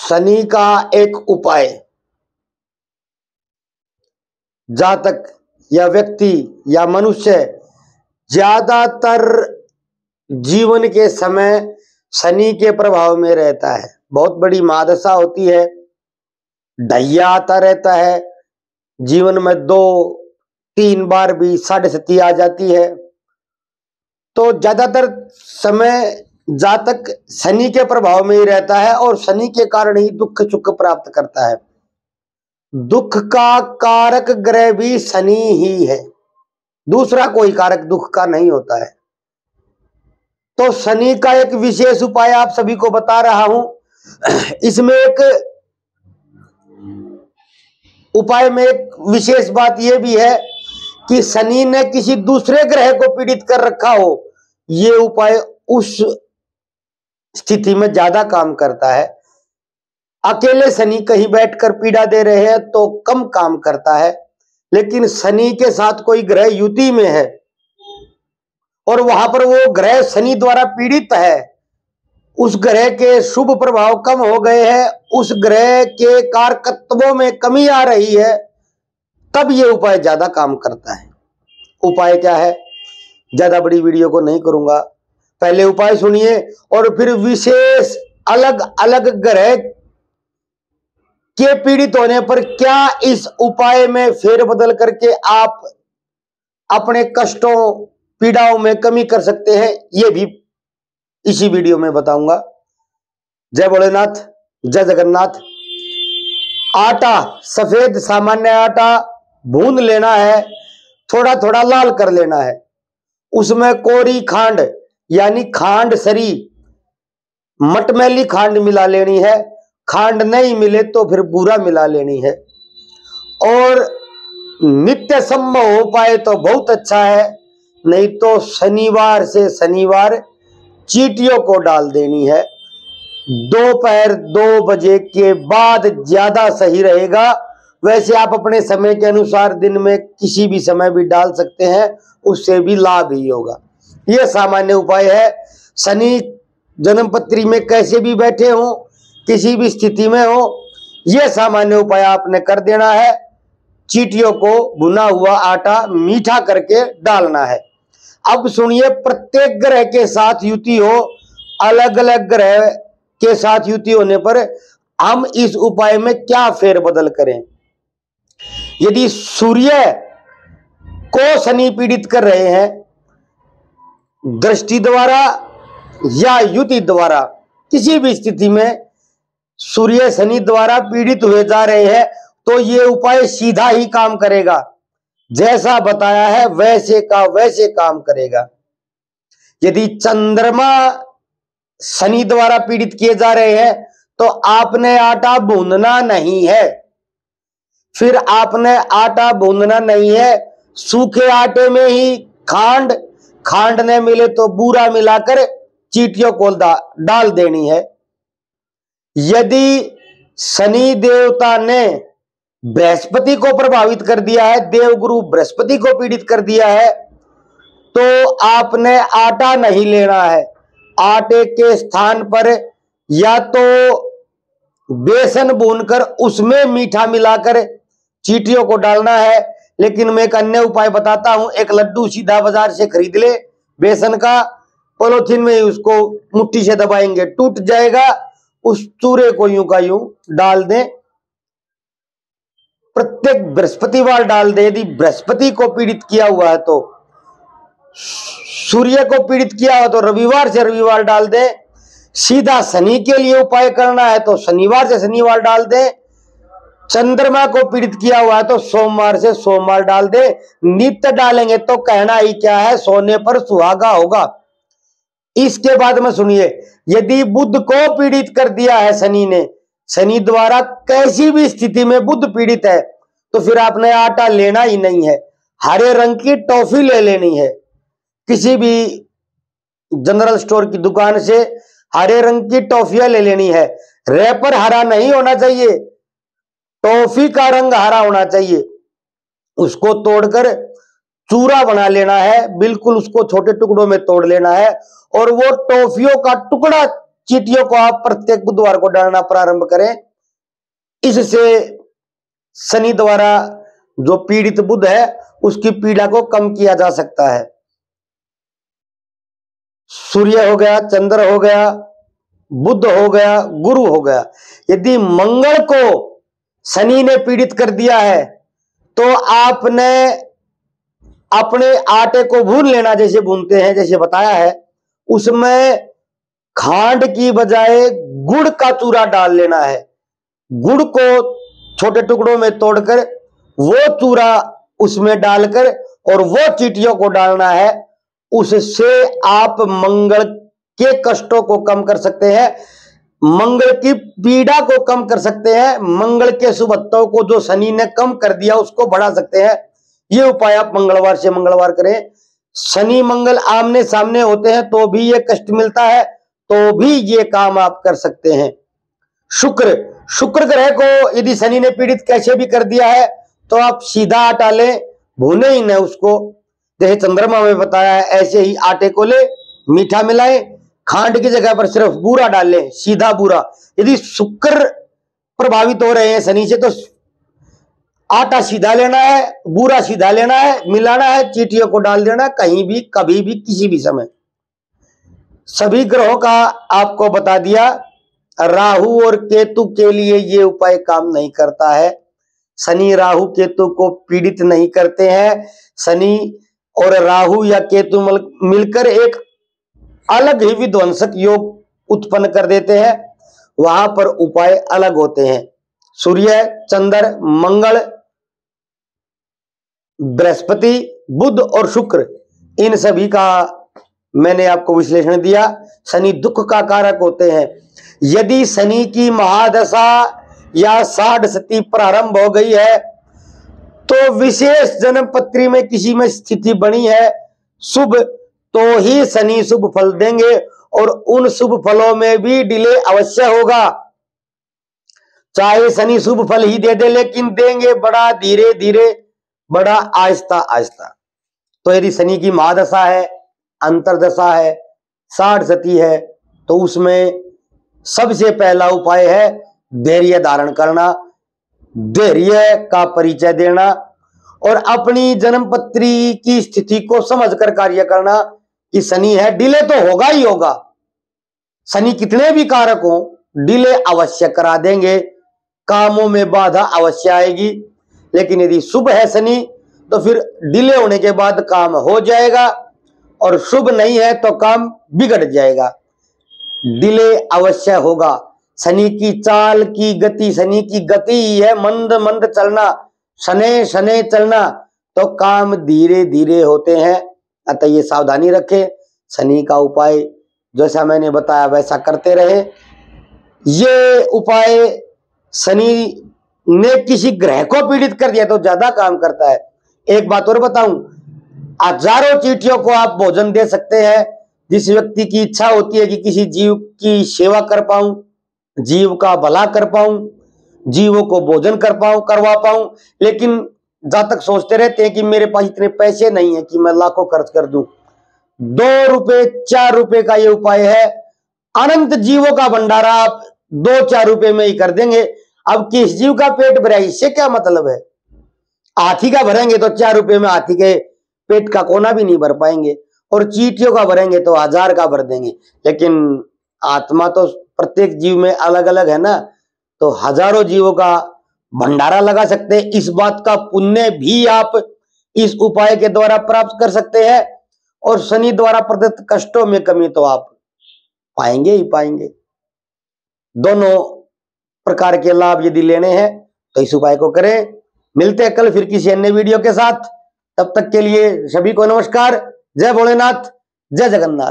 शनि का एक उपाय, जातक या व्यक्ति या मनुष्य ज्यादातर जीवन के समय शनि के प्रभाव में रहता है। बहुत बड़ी महादशा होती है, ढैया आता रहता है, जीवन में 2-3 बार भी साढ़े सती आ जाती है। तो ज्यादातर समय जातक शनि के प्रभाव में ही रहता है और शनि के कारण ही दुख सुख प्राप्त करता है। दुख का कारक ग्रह भी शनि ही है, दूसरा कोई कारक दुख का नहीं होता है। तो शनि का एक विशेष उपाय आप सभी को बता रहा हूं। इसमें एक उपाय में एक विशेष बात यह भी है कि शनि ने किसी दूसरे ग्रह को पीड़ित कर रखा हो, यह उपाय उस स्थिति में ज्यादा काम करता है। अकेले शनि कहीं बैठकर पीड़ा दे रहे हैं तो कम काम करता है, लेकिन शनि के साथ कोई ग्रह युति में है और वहां पर वो ग्रह शनि द्वारा पीड़ित है, उस ग्रह के शुभ प्रभाव कम हो गए हैं, उस ग्रह के कारकत्वों में कमी आ रही है, तब ये उपाय ज्यादा काम करता है। उपाय क्या है, ज्यादा बड़ी वीडियो को नहीं करूंगा, पहले उपाय सुनिए और फिर विशेष अलग अलग ग्रह के पीड़ित होने पर क्या इस उपाय में फेरबदल करके आप अपने कष्टों पीड़ाओं में कमी कर सकते हैं, ये भी इसी वीडियो में बताऊंगा। जय भोलेनाथ, जय जगन्नाथ। आटा, सफेद सामान्य आटा भून लेना है, थोड़ा थोड़ा लाल कर लेना है, उसमें कोरी खांड यानी खांड सरी मटमैली खांड मिला लेनी है, खांड नहीं मिले तो फिर बूरा मिला लेनी है। और नित्य संभव हो पाए तो बहुत अच्छा है, नहीं तो शनिवार से शनिवार चींटियों को डाल देनी है। दोपहर 2 बजे के बाद ज्यादा सही रहेगा, वैसे आप अपने समय के अनुसार दिन में किसी भी समय भी डाल सकते हैं, उससे भी लाभ ही होगा। यह सामान्य उपाय है। शनि जन्मपत्री में कैसे भी बैठे हो, किसी भी स्थिति में हो, यह सामान्य उपाय आपने कर देना है। चींटियों को भुना हुआ आटा मीठा करके डालना है। अब सुनिए, प्रत्येक ग्रह के साथ युति हो, अलग अलग ग्रह के साथ युति होने पर हम इस उपाय में क्या फेरबदल करें। यदि सूर्य को शनि पीड़ित कर रहे हैं दृष्टि द्वारा या युति द्वारा, किसी भी स्थिति में सूर्य शनि द्वारा पीड़ित हुए जा रहे हैं, तो ये उपाय सीधा ही काम करेगा, जैसा बताया है वैसे का वैसे काम करेगा। यदि चंद्रमा शनि द्वारा पीड़ित किए जा रहे हैं तो आपने आटा भूनना नहीं है, फिर आपने आटा भूनना नहीं है, सूखे आटे में ही खांड ने मिले तो बूरा मिलाकर चींटियों को डाल देनी है। यदि शनि देवता ने बृहस्पति को प्रभावित कर दिया है, देवगुरु बृहस्पति को पीड़ित कर दिया है, तो आपने आटा नहीं लेना है, आटे के स्थान पर या तो बेसन भूनकर उसमें मीठा मिलाकर चींटियों को डालना है। लेकिन मैं एक अन्य उपाय बताता हूं, एक लड्डू सीधा बाजार से खरीद ले बेसन का, पॉलिथीन में उसको मुट्ठी से दबाएंगे टूट जाएगा, उस चूरे को यूं का यूं डाल दें, प्रत्येक बृहस्पतिवार डाल दे। यदि बृहस्पति को पीड़ित किया हुआ है तो सूर्य को पीड़ित किया हो तो रविवार से रविवार डाल दे, सीधा शनि के लिए उपाय करना है तो शनिवार से शनिवार डाल दे, चंद्रमा को पीड़ित किया हुआ है तो सोमवार से सोमवार डाल दे। नित्य डालेंगे तो कहना ही क्या है, सोने पर सुहागा होगा। इसके बाद में सुनिए, यदि बुध को पीड़ित कर दिया है शनि ने, शनि द्वारा कैसी भी स्थिति में बुध पीड़ित है, तो फिर आपने आटा लेना ही नहीं है, हरे रंग की टॉफी ले लेनी है। किसी भी जनरल स्टोर की दुकान से हरे रंग की टॉफियां ले लेनी है, रैपर हरा नहीं होना चाहिए, टॉफी का रंग हरा होना चाहिए। उसको तोड़कर चूरा बना लेना है, बिल्कुल उसको छोटे टुकड़ों में तोड़ लेना है और वो टॉफियों का टुकड़ा चींटियों को आप प्रत्येक बुधवार को डालना प्रारंभ करें। इससे शनि द्वारा जो पीड़ित बुध है उसकी पीड़ा को कम किया जा सकता है। सूर्य हो गया, चंद्र हो गया, बुध हो गया, गुरु हो गया। यदि मंगल को शनि ने पीड़ित कर दिया है तो आपने अपने आटे को भून लेना, जैसे भूनते हैं, जैसे बताया है, उसमें खांड की बजाय गुड़ का चूरा डाल लेना है। गुड़ को छोटे टुकड़ों में तोड़कर वो चूरा उसमें डालकर और वो चींटियों को डालना है। उससे आप मंगल के कष्टों को कम कर सकते हैं, मंगल की पीड़ा को कम कर सकते हैं, मंगल के शुभत्वों को जो शनि ने कम कर दिया उसको बढ़ा सकते हैं। ये उपाय आप मंगलवार से मंगलवार करें। शनि मंगल आमने सामने होते हैं तो भी ये कष्ट मिलता है, तो भी ये काम आप कर सकते हैं। शुक्र ग्रह को यदि शनि ने पीड़ित कैसे भी कर दिया है तो आप सीधा आटा लें, भूने ही न उसको, जैसे चंद्रमा में बताया है ऐसे ही आटे को ले, मीठा मिलाएं, खांड की जगह पर सिर्फ बूरा डाल लें, सीधा बूरा। यदि शुक्र प्रभावित हो रहे हैं शनि से तो आटा सीधा लेना है, बूरा सीधा लेना है, मिलाना है, चींटियों को डाल देना, कहीं भी, कभी भी, किसी भी समय। सभी ग्रहों का आपको बता दिया। राहु और केतु के लिए ये उपाय काम नहीं करता है। शनि राहु केतु को पीड़ित नहीं करते हैं। शनि और राहु या केतु मिलकर एक अलग ही विध्वंसक योग उत्पन्न कर देते हैं, वहां पर उपाय अलग होते हैं। सूर्य, चंद्र, मंगल, बृहस्पति, बुध और शुक्र, इन सभी का मैंने आपको विश्लेषण दिया। शनि दुख का कारक होते हैं। यदि शनि की महादशा या साढ़ प्रारंभ हो गई है तो विशेष जन्म पत्री में किसी में स्थिति बनी है शुभ, तो ही शनि शुभ फल देंगे और उन शुभ फलों में भी डिले अवश्य होगा। चाहे शनि शुभ फल ही दे दे, लेकिन देंगे बड़ा धीरे धीरे, बड़ा आहिस्ता आहिस्ता। तो यदि शनि की महादशा है, अंतरदशा है, साढ़ है, तो उसमें सबसे पहला उपाय है धैर्य धारण करना, धैर्य का परिचय देना और अपनी जन्मपत्री की स्थिति को समझकर कार्य करना कि शनि है, डिले तो होगा ही होगा। शनि कितने भी कारक हो, डिले अवश्य करा देंगे, कामों में बाधा अवश्य आएगी। लेकिन यदि शुभ है शनि तो फिर डिले होने के बाद काम हो जाएगा, और शुभ नहीं है तो काम बिगड़ जाएगा, डिले अवश्य होगा। शनि की चाल की गति, शनि की गति ही है मंद मंद चलना, शनै शनै चलना, तो काम धीरे धीरे होते हैं। अतः ये सावधानी रखें। शनि का उपाय जैसा मैंने बताया वैसा करते रहे। ये उपाय शनि ने किसी ग्रह को पीड़ित कर दिया तो ज्यादा काम करता है। एक बात और बताऊं, हजारों चींटियों को आप भोजन दे सकते हैं। जिस व्यक्ति की इच्छा होती है कि किसी जीव की सेवा कर पाऊं, जीव का भला कर पाऊं, जीवों को भोजन कर पाऊं, करवा पाऊं, लेकिन जहां तक सोचते रहते हैं कि मेरे पास इतने पैसे नहीं है कि मैं लाखों खर्च कर दूं। 2 रुपए 4 रुपए का ये उपाय है, अनंत जीवों का भंडारा आप 2-4 रुपए में ही कर देंगे। अब किस जीव का पेट भरा, इससे क्या मतलब है। हाथी का भरेंगे तो 4 रुपए में हाथी के पेट का कोना भी नहीं भर पाएंगे, और चींटियों का भरेंगे तो 1000 का भर देंगे। लेकिन आत्मा तो प्रत्येक जीव में अलग अलग है ना, तो हजारों जीवों का भंडारा लगा सकते हैं। इस बात का पुण्य भी आप इस उपाय के द्वारा प्राप्त कर सकते हैं, और शनि द्वारा प्रदत्त कष्टों में कमी तो आप पाएंगे ही पाएंगे। दोनों प्रकार के लाभ यदि लेने हैं तो इस उपाय को करें। मिलते हैं कल फिर किसी अन्य वीडियो के साथ। तब तक के लिए सभी को नमस्कार। जय भोलेनाथ, जय जगन्नाथ।